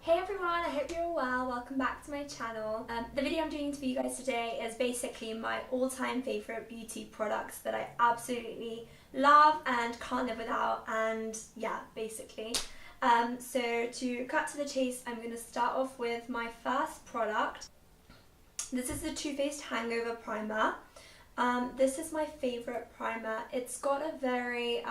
Hey everyone, I hope you're all well. Welcome back to my channel. The video I'm doing for you guys today is basically my all-time favourite beauty products that I absolutely love and can't live without, and yeah, basically. So to cut to the chase, I'm going to start off with my first product. This is the Too Faced Hangover Primer. This is my favourite primer. It's got a very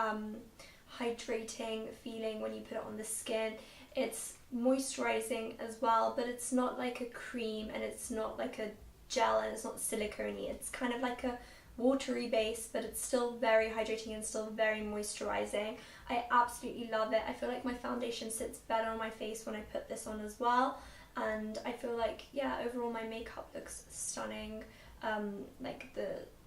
hydrating feeling when you put it on the skin. It's moisturizing as well, but it's not like a cream and it's not like a gel and it's not silicone-y. It's kind of like a watery base, but it's still very hydrating and still very moisturizing. I absolutely love it. I feel like my foundation sits better on my face when I put this on as well, and I feel like, yeah, overall my makeup looks stunning. Like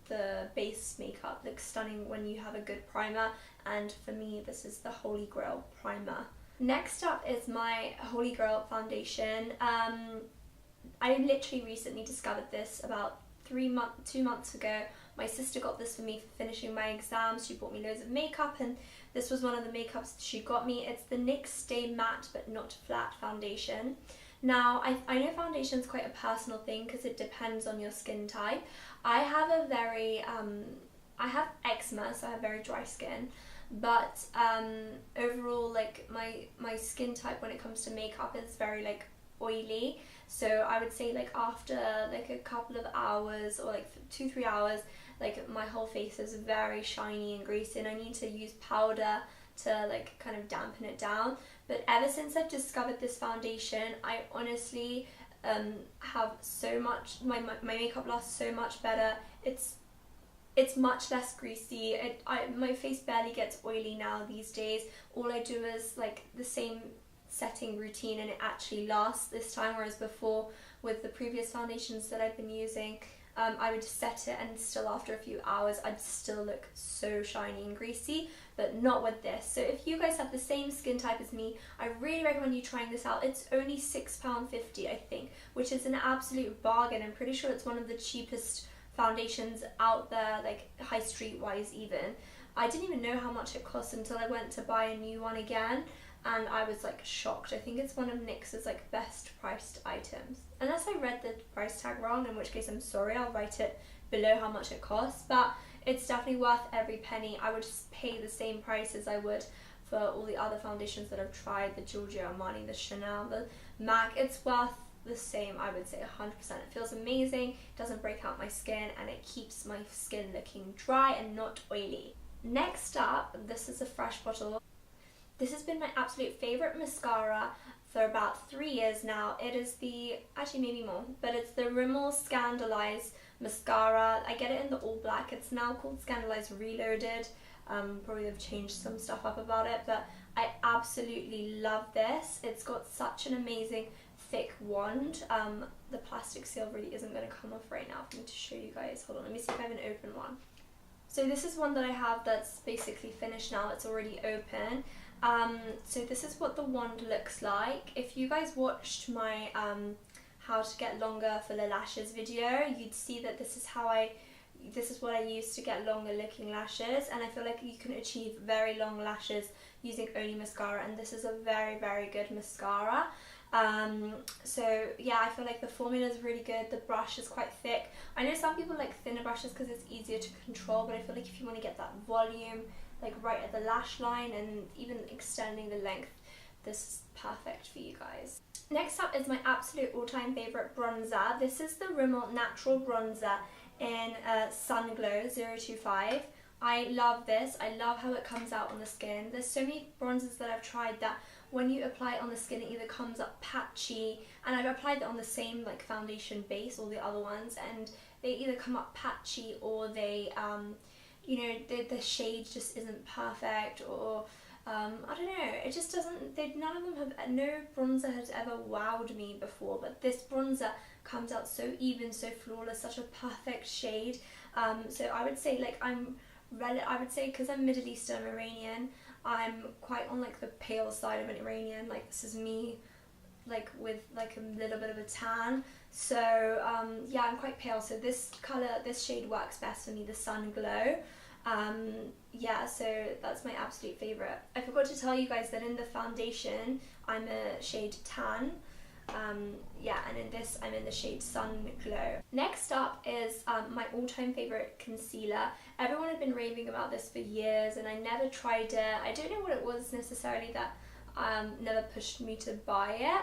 the base makeup looks stunning when you have a good primer, and for me this is the Holy Grail primer. Next up is my Holy Grail foundation. I literally recently discovered this about 2 months ago. My sister got this for me for finishing my exams. She bought me loads of makeup and this was one of the makeups she got me. It's the NYX Stay Matte But Not Flat foundation. Now, I know foundation is quite a personal thing because it depends on your skin type. I have a very, I have eczema, so I have very dry skin. But overall, like my skin type when it comes to makeup is very like oily. So I would say like after like a couple of hours or like 2-3 hours, like my whole face is very shiny and greasy and I need to use powder to like kind of dampen it down. But ever since I've discovered this foundation, I honestly have so much, my makeup lasts so much better. It's much less greasy. My face barely gets oily now these days. All I do is like the same setting routine and it actually lasts this time, whereas before with the previous foundations that I've been using, I would set it and still after a few hours I'd still look so shiny and greasy, but not with this. So if you guys have the same skin type as me, I really recommend you trying this out. It's only £6.50 I think, which is an absolute bargain. I'm pretty sure it's one of the cheapest foundations out there, like high street wise even. I didn't even know how much it cost until I went to buy a new one again and I was like shocked. I think it's one of NYX's like best priced items. Unless I read the price tag wrong, in which case I'm sorry, I'll write it below how much it costs, but it's definitely worth every penny. I would just pay the same price as I would for all the other foundations that I've tried, the Giorgio Armani, the Chanel, the MAC. It's worth the same, I would say 100%. It feels amazing, doesn't break out my skin, and it keeps my skin looking dry and not oily. Next up, this is a fresh bottle. This has been my absolute favourite mascara for about 3 years now. It is the, actually maybe more, but it's the Rimmel Scandaleyes mascara. I get it in the all black. It's now called Scandaleyes Reloaded. Probably have changed some stuff up about it, but I absolutely love this. It's got such an amazing thick wand. The plastic seal really isn't going to come off right now for me to show you guys. Hold on, let me see if I have an open one. So this is one that I have that's basically finished now. It's already open. So this is what the wand looks like. If you guys watched my how to get longer for the lashes video, you'd see that this is what I use to get longer looking lashes, and I feel like you can achieve very long lashes using only mascara, and this is a very, very good mascara. So yeah, I feel like the formula is really good. The brush is quite thick. I know some people like thinner brushes because it's easier to control, but I feel like if you want to get that volume like right at the lash line and even extending the length, this is perfect for you guys. Next up is my absolute all-time favorite bronzer. This is the Rimmel Natural Bronzer in Sun Glow 025. I love this. I love how it comes out on the skin. There's so many bronzers that I've tried that when you apply it on the skin it either comes up patchy, and I've applied it on the same like foundation base, all the other ones, and they either come up patchy or they you know, the shade just isn't perfect, or I don't know, it just doesn't, none of them have, no bronzer has ever wowed me before, but this bronzer comes out so even, so flawless, such a perfect shade. So I would say like I would say because I'm Middle Eastern Iranian, I'm quite on like the pale side of an Iranian. Like this is me like with like a little bit of a tan, so yeah, I'm quite pale, so this colour, this shade works best for me, the Sun Glow. Yeah, so that's my absolute favourite. I forgot to tell you guys that in the foundation I'm a shade tan. Yeah, and in this I'm in the shade Sun Glow. Next up is my all-time favourite concealer. Everyone had been raving about this for years and I never tried it. I don't know what it was necessarily that never pushed me to buy it.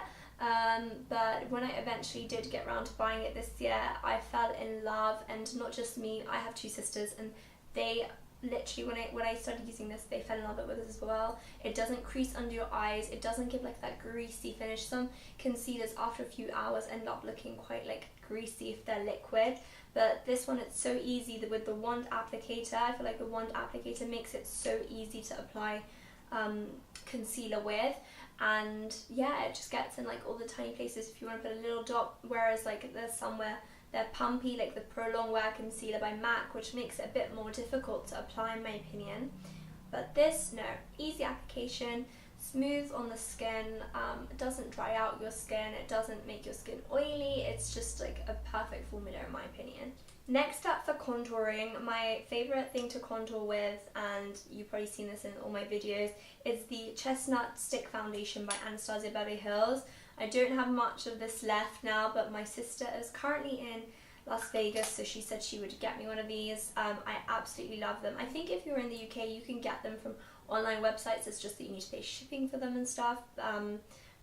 But when I eventually did get around to buying it this year, I fell in love. And not just me, I have two sisters and they literally, when I started using this, they fell in love with it as well. It doesn't crease under your eyes, it doesn't give like that greasy finish. Some concealers after a few hours end up looking quite like greasy if they're liquid, but this one, it's so easy with the wand applicator. I feel like the wand applicator makes it so easy to apply concealer with, and yeah, it just gets in like all the tiny places if you want to put a little dot, whereas like there's somewhere they're pumpy, like the Pro Longwear Concealer by MAC, which makes it a bit more difficult to apply in my opinion. But this, no, easy application, smooth on the skin, it doesn't dry out your skin, it doesn't make your skin oily, it's just like a perfect formula in my opinion. Next up for contouring, my favourite thing to contour with, and you've probably seen this in all my videos, is the Chestnut Stick Foundation by Anastasia Beverly Hills. I don't have much of this left now, but my sister is currently in Las Vegas, so she said she would get me one of these. I absolutely love them. I think if you're in the UK, you can get them from online websites. It's just that you need to pay shipping for them and stuff,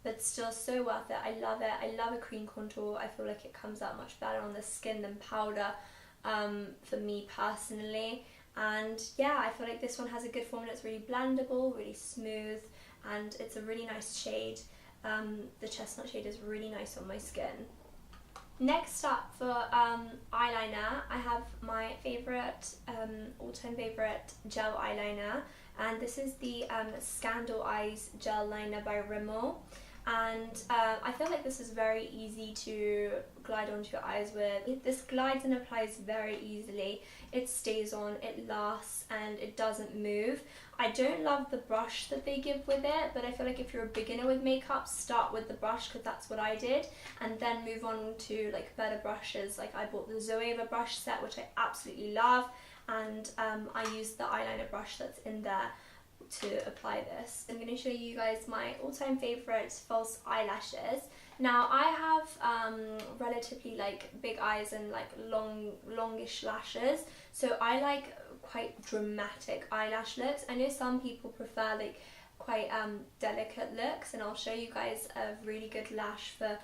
but still so worth it. I love it. I love a cream contour. I feel like it comes out much better on the skin than powder, for me personally. And yeah, I feel like this one has a good formula. It's really blendable, really smooth, and it's a really nice shade. The chestnut shade is really nice on my skin. Next up for eyeliner, I have my favourite, all-time favourite gel eyeliner, and this is the Scandal Eyes Gel Liner by Rimmel. And I feel like this is very easy to glide onto your eyes with. This glides and applies very easily. It stays on, it lasts, and it doesn't move. I don't love the brush that they give with it, but I feel like if you're a beginner with makeup, start with the brush, because that's what I did, and then move on to like better brushes. Like I bought the Zoeva brush set, which I absolutely love, and I used the eyeliner brush that's in there to apply this. I'm going to show you guys my all-time favourite false eyelashes. Now I have relatively like big eyes and like longish lashes, so I like quite dramatic eyelash looks. I know some people prefer like quite delicate looks, and I'll show you guys a really good lash for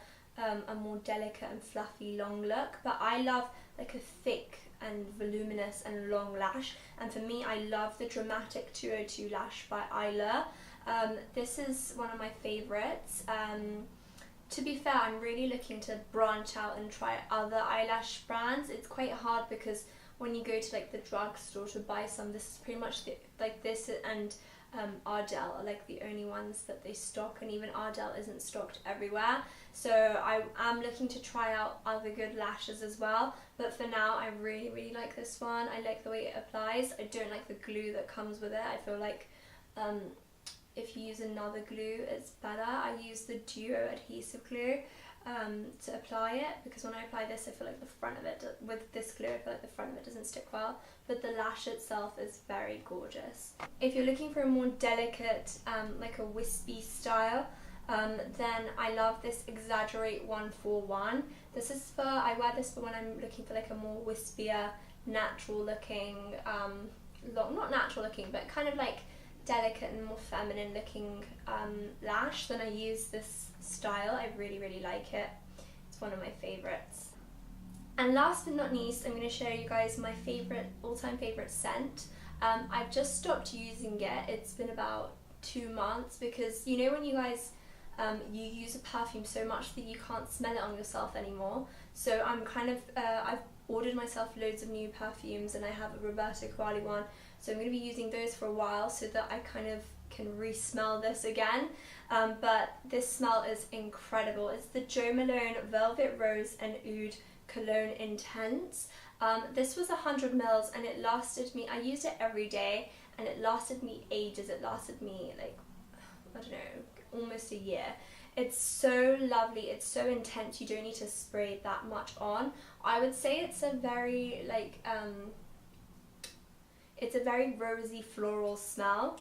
a more delicate and fluffy long look, but I love like a thick and voluminous and long lash, and for me I love the Dramatic 202 lash by Eyelure. This is one of my favourites. To be fair, I'm really looking to branch out and try other eyelash brands. It's quite hard because when you go to like the drugstore to buy some, this is pretty much like this and Ardell are like the only ones that they stock, and even Ardell isn't stocked everywhere. So I am looking to try out other good lashes as well, but for now I really like this one. I like the way it applies. I don't like the glue that comes with it. I feel like if you use another glue it's better. I use the Duo adhesive glue to apply it, because when I apply this I feel like the front of it, with this glue I feel like the front of it doesn't stick well, but the lash itself is very gorgeous. If you're looking for a more delicate like a wispy style, then I love this Exaggerate 141. This is for, I wear this for when I'm looking for like a more wispier, natural looking, not natural looking, but kind of like delicate and more feminine looking lash. Then I use this style. I really like it. It's one of my favorites. And last but not least, I'm going to show you guys my favorite, all-time favorite scent. I've just stopped using it. It's been about 2 months, because you know when you guys you use a perfume so much that you can't smell it on yourself anymore. So I'm kind of I've ordered myself loads of new perfumes, and I have a Roberto Cavalli one, so I'm going to be using those for a while so that I kind of can re-smell this again. But this smell is incredible. It's the Jo Malone Velvet Rose and Oud Cologne Intense. This was 100 mils and it lasted me, I used it every day and it lasted me ages. It lasted me like, I don't know, almost a year. It's so lovely, it's so intense, you don't need to spray that much on. I would say it's a very like, It's a very rosy floral smell.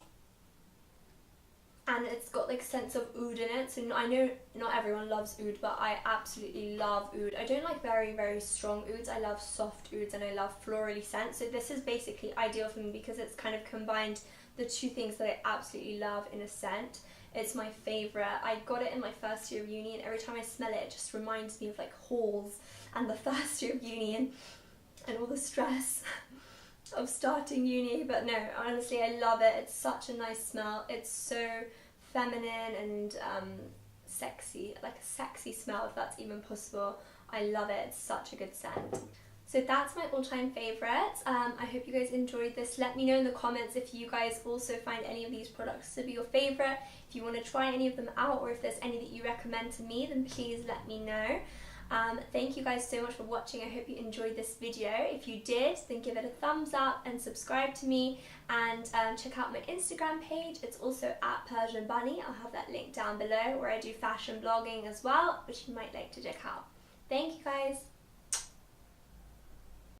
And it's got like a sense of oud in it. So I know not everyone loves oud, but I absolutely love oud. I don't like very, very strong ouds. I love soft ouds and I love florally scents. So this is basically ideal for me because it's kind of combined the two things that I absolutely love in a scent. It's my favourite. I got it in my first year of uni, and every time I smell it, it just reminds me of like halls and the first year of uni and all the stress of starting uni. But no, honestly, I love it. It's such a nice smell. It's so feminine and sexy, like a sexy smell, if that's even possible. I love it. It's such a good scent. So that's my all-time favourite. I hope you guys enjoyed this. Let me know in the comments if you guys also find any of these products to be your favourite. If you want to try any of them out, or if there's any that you recommend to me, then please let me know. Thank you guys so much for watching. I hope you enjoyed this video. If you did, then give it a thumbs up and subscribe to me, and check out my Instagram page. It's also at persianbunny. I'll have that link down below, where I do fashion blogging as well, which you might like to check out. Thank you guys.